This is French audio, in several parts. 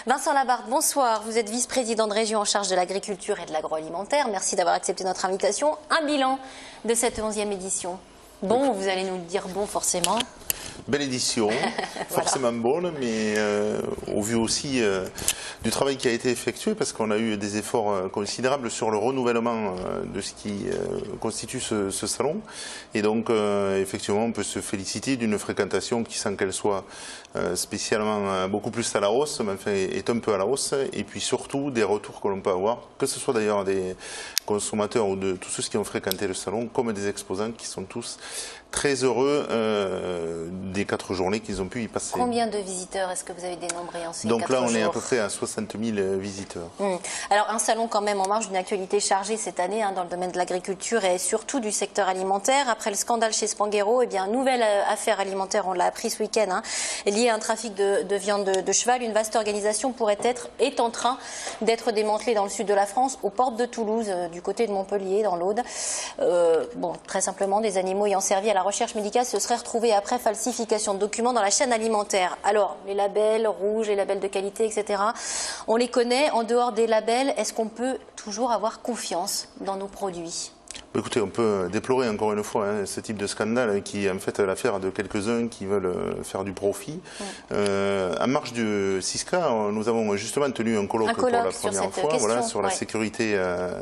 Vincent Labarthe, bonsoir. Vous êtes vice-président de région en charge de l'agriculture et de l'agroalimentaire. Merci d'avoir accepté notre invitation. Un bilan de cette 11e édition. Bon, vous allez nous le dire bon forcément. Belle édition, forcément bonne, mais au vu aussi du travail qui a été effectué, parce qu'on a eu des efforts considérables sur le renouvellement de ce qui constitue ce salon. Et donc, effectivement, on peut se féliciter d'une fréquentation qui, sans qu'elle soit spécialement beaucoup plus à la hausse, mais enfin, est un peu à la hausse, et puis surtout des retours que l'on peut avoir, que ce soit d'ailleurs des consommateurs ou de tous ceux qui ont fréquenté le salon, comme des exposants qui sont tous très heureux des 4 journées qu'ils ont pu y passer. Combien de visiteurs est-ce que vous avez dénombré en ces 4 jours? Donc là, on est à peu près à 60 000 visiteurs. Alors, un salon quand même en marge d'une actualité chargée cette année dans le domaine de l'agriculture et surtout du secteur alimentaire. Après le scandale chez Spanghero, eh bien, nouvelle affaire alimentaire, on l'a appris ce week-end, liée à un trafic de viande de cheval. Une vaste organisation est en train d'être démantelée dans le sud de la France, aux portes de Toulouse, du côté de Montpellier, dans l'Aude. Bon, très simplement, des animaux ayant servi à la recherche médicale se seraient retrouvés après falsification de documents dans la chaîne alimentaire. Alors, les labels rouges, les labels de qualité, etc., on les connaît. En dehors des labels, est-ce qu'on peut toujours avoir confiance dans nos produits ? Écoutez, on peut déplorer encore une fois ce type de scandale qui est en fait l'affaire de quelques-uns qui veulent faire du profit. En marge du CISCA, nous avons justement tenu un colloque pour la première fois sur la sécurité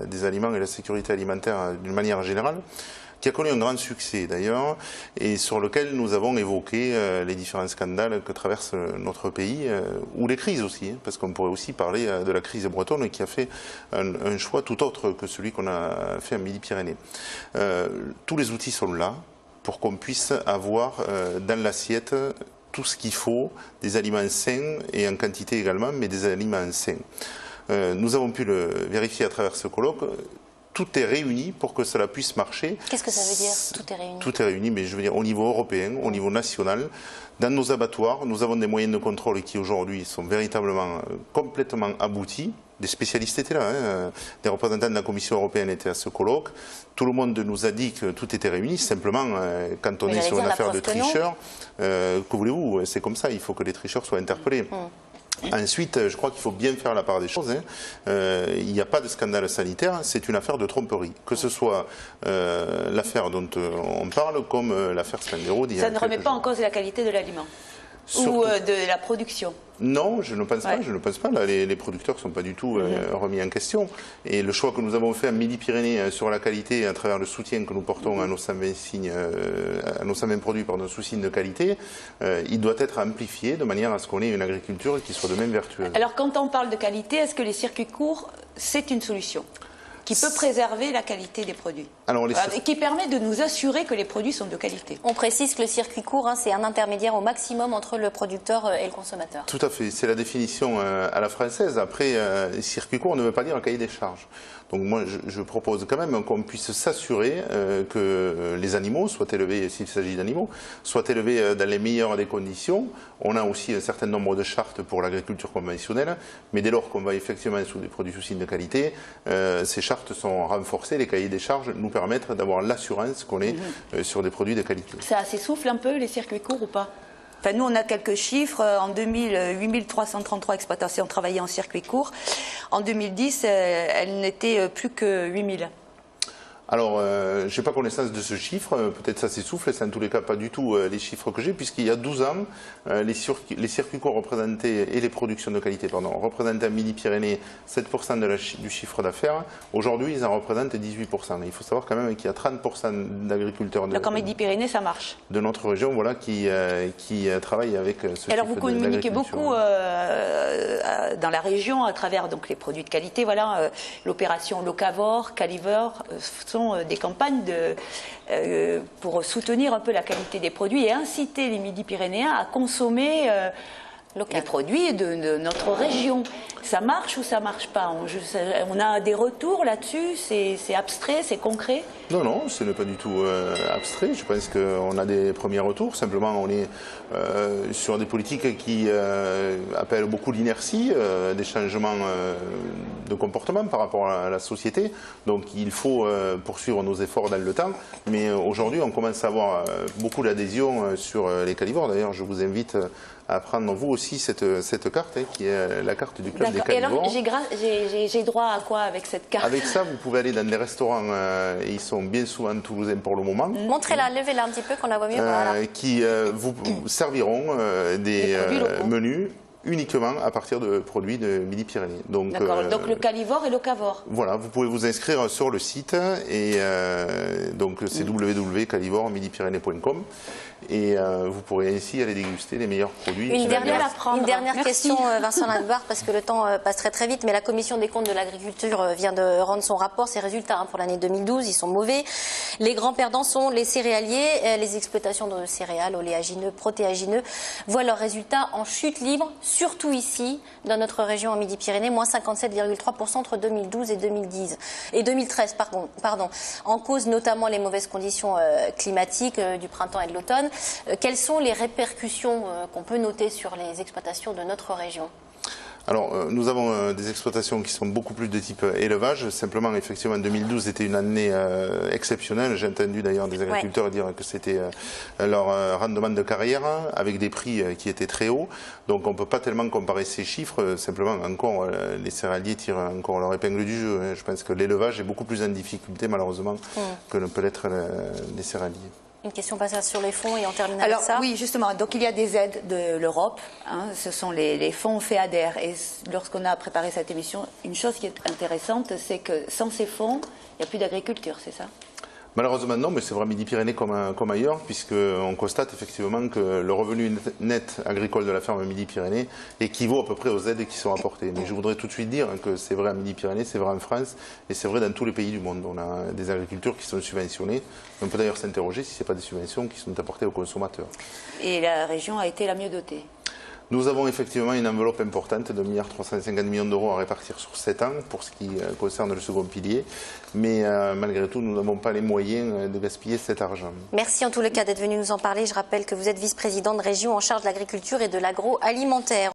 des aliments et la sécurité alimentaire d'une manière générale, qui a connu un grand succès d'ailleurs, et sur lequel nous avons évoqué les différents scandales que traverse notre pays, ou les crises aussi, parce qu'on pourrait aussi parler de la crise bretonne qui a fait un choix tout autre que celui qu'on a fait en Midi-Pyrénées. Tous les outils sont là pour qu'on puisse avoir dans l'assiette tout ce qu'il faut, des aliments sains et en quantité également, mais des aliments sains. Nous avons pu le vérifier à travers ce colloque. Tout est réuni pour que cela puisse marcher. Qu'est-ce que ça veut dire, tout est réuni? Tout est réuni, mais je veux dire au niveau européen, au niveau national. Dans nos abattoirs, nous avons des moyens de contrôle qui aujourd'hui sont véritablement complètement aboutis. Des spécialistes étaient là, des représentants de la Commission européenne étaient à ce colloque. Tout le monde nous a dit que tout était réuni. Simplement, quand on est sur une affaire de tricheurs, que voulez-vous? C'est comme ça, il faut que les tricheurs soient interpellés. Ensuite, je crois qu'il faut bien faire la part des choses. Il n'y a pas de scandale sanitaire, c'est une affaire de tromperie. Que ce soit l'affaire dont on parle comme l'affaire Spanghero. Ça ne remet pas en cause la qualité de l'aliment ou de la production? Non, je ne pense pas. Je ne pense pas. Là, les producteurs ne sont pas du tout remis en question. Et le choix que nous avons fait à Midi-Pyrénées sur la qualité, à travers le soutien que nous portons à nos 120 signes, à nos 120 produits sous signe de qualité, il doit être amplifié de manière à ce qu'on ait une agriculture qui soit de même vertueuse. Alors, quand on parle de qualité, est-ce que les circuits courts, c'est une solution qui peut préserver la qualité des produits, et qui permet de nous assurer que les produits sont de qualité? On précise que le circuit court, c'est un intermédiaire au maximum entre le producteur et le consommateur. Tout à fait, c'est la définition à la française. Après, circuit court ne veut pas dire un cahier des charges. Donc moi, je propose quand même qu'on puisse s'assurer que les animaux soient élevés, s'il s'agit d'animaux, soient élevés dans les meilleures des conditions. On a aussi un certain nombre de chartes pour l'agriculture conventionnelle, mais dès lors qu'on va effectivement sous des produits sous signe de qualité, ces chartes sont renforcées, les cahiers des charges nous permettent d'avoir l'assurance qu'on est sur des produits de qualité. Ça s'essouffle un peu les circuits courts ou pas? Enfin, nous, on a quelques chiffres. En 2000, 8333 exploitations travaillaient en circuit court. En 2010, elles n'étaient plus que 8000. Alors, je n'ai pas connaissance de ce chiffre, peut-être ça s'essouffle, c'est en tous les cas pas du tout les chiffres que j'ai, puisqu'il y a 12 ans, les circuits courts représentaient, et les productions de qualité, pardon, représentaient à Midi-Pyrénées 7% du chiffre d'affaires. Aujourd'hui, ils en représentent 18%. Il faut savoir quand même qu'il y a 30% d'agriculteurs donc en Midi-Pyrénées, ça marche. De notre région, voilà, qui travaillent avec ce Alors, vous communiquez beaucoup dans la région à travers donc, les produits de qualité, voilà, l'opération Locavor, Calivor, sont des campagnes pour soutenir un peu la qualité des produits et inciter les Midi-Pyrénéens à consommer les produits de notre région. Ça marche ou ça marche pas? On a des retours là-dessus? C'est abstrait, c'est concret? Non, non, ce n'est pas du tout abstrait. Je pense qu'on a des premiers retours. Simplement, on est sur des politiques qui appellent beaucoup l'inertie, des changements de comportement par rapport à la société. Donc, il faut poursuivre nos efforts dans le temps. Mais aujourd'hui, on commence à avoir beaucoup d'adhésion sur les calivores. D'ailleurs, je vous invite à prendre vous aussi cette carte, qui est la carte du club des Calivores. Et alors, j'ai droit à quoi avec cette carte? Avec ça, vous pouvez aller dans des restaurants, et ils sont bien souvent toulousains pour le moment. Montrez-la, levez-la un petit peu qu'on la voit mieux. Voilà. Qui vous serviront des menus uniquement à partir de produits de Midi-Pyrénées. Donc le Calivore et le Cavore. Voilà, vous pouvez vous inscrire sur le site et donc c'est www.calivoremidipyrénées.com et vous pourrez ainsi aller déguster les meilleurs produits. Une dernière question, Vincent Labarthe, parce que le temps passe très très vite, mais la Commission des comptes de l'agriculture vient de rendre son rapport, ses résultats pour l'année 2012, ils sont mauvais. Les grands perdants sont les céréaliers, les exploitations de céréales, oléagineux, protéagineux, voient leurs résultats en chute libre, surtout ici, dans notre région en Midi-Pyrénées, moins 57,3% entre 2012 et 2013. En cause notamment les mauvaises conditions climatiques du printemps et de l'automne. Quelles sont les répercussions qu'on peut noter sur les exploitations de notre région ? Alors, nous avons des exploitations qui sont beaucoup plus de type élevage. Simplement, effectivement, 2012 était une année exceptionnelle. J'ai entendu d'ailleurs des agriculteurs dire que c'était leur rendement de carrière avec des prix qui étaient très hauts. Donc, on ne peut pas tellement comparer ces chiffres. Simplement, encore, les céréaliers tirent encore leur épingle du jeu. Je pense que l'élevage est beaucoup plus en difficulté, malheureusement, que ne peut l'être les céréaliers. Une question passée sur les fonds et on termine avec ça. Oui, justement. Donc, il y a des aides de l'Europe. Ce sont les fonds FEADER. Et lorsqu'on a préparé cette émission, une chose qui est intéressante, c'est que sans ces fonds, il n'y a plus d'agriculture, c'est ça ? Malheureusement non, mais c'est vrai Midi-Pyrénées comme ailleurs, puisqu'on constate effectivement que le revenu net agricole de la ferme Midi-Pyrénées équivaut à peu près aux aides qui sont apportées. Mais je voudrais tout de suite dire que c'est vrai à Midi-Pyrénées, c'est vrai en France, et c'est vrai dans tous les pays du monde. On a des agricultures qui sont subventionnées. On peut d'ailleurs s'interroger si ce n'est pas des subventions qui sont apportées aux consommateurs. Et la région a été la mieux dotée ? Nous avons effectivement une enveloppe importante de 1,350 milliards d'euros à répartir sur 7 ans pour ce qui concerne le second pilier. Mais malgré tout, nous n'avons pas les moyens de gaspiller cet argent. Merci en tous les cas d'être venu nous en parler. Je rappelle que vous êtes vice-président de région en charge de l'agriculture et de l'agroalimentaire.